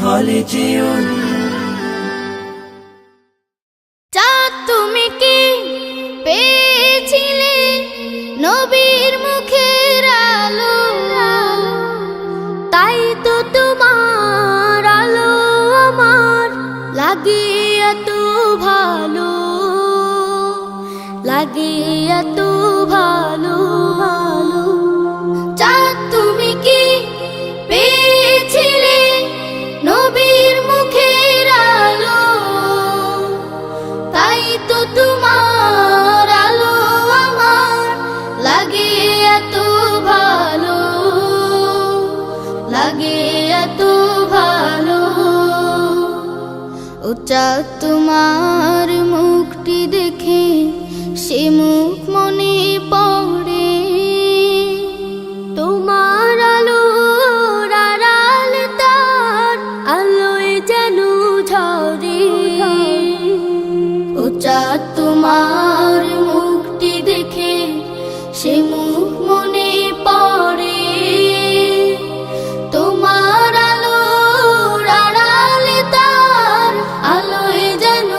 হলে যেও। চাঁদ তুমি কি পেয়েছিলে নবীর মুখের আলো, তাই তো তোমার আলো আমার লাগে এত ভালো, লাগে এত ভালো। চাঁদ তুমি কি পেয়েছিলে নবীর মুখের আলো, তাই তো তোমার আলো আমার লাগে এত ভালো, লাগে এত ভালো। ও চাঁদ তোমার মুখটি দেখে সে মুখ মনে পড়ে, তোমার আলোর আড়াল তার আলোয় যেন ঝরে। ও চাঁদ তোমার মুখটি দেখে সে মুখ মনে পড়ে, তোমার আলোর আড়াল তার আলোয় যেন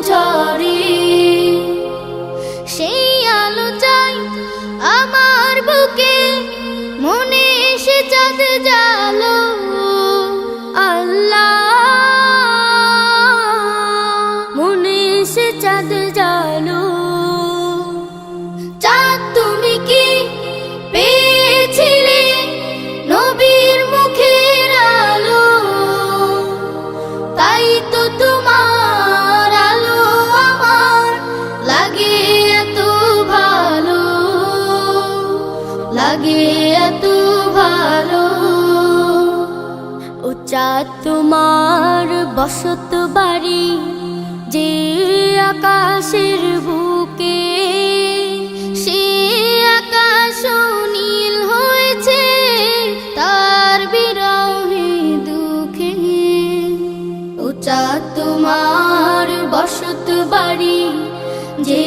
ঝরে। সেই আলো চাই আমার বুকে, মনে এসে চাঁদ জালো। আল্লাহ মনে এসে চাঁদ জালো। চাঁদ তুমি কি পেয়েছিলে নবীর মুখের আলো, তাই তো তোমার আলো আমার লাগে এত ভালো, লাগে এত ভালো। ও চাঁদ তোমার বসত বাড়ি যে আকাশের বুকে, সে আকাশ নীল হয়েছে তার বিরহে দুঃখে। ও চাঁদ তোমার বসত বাড়ি যে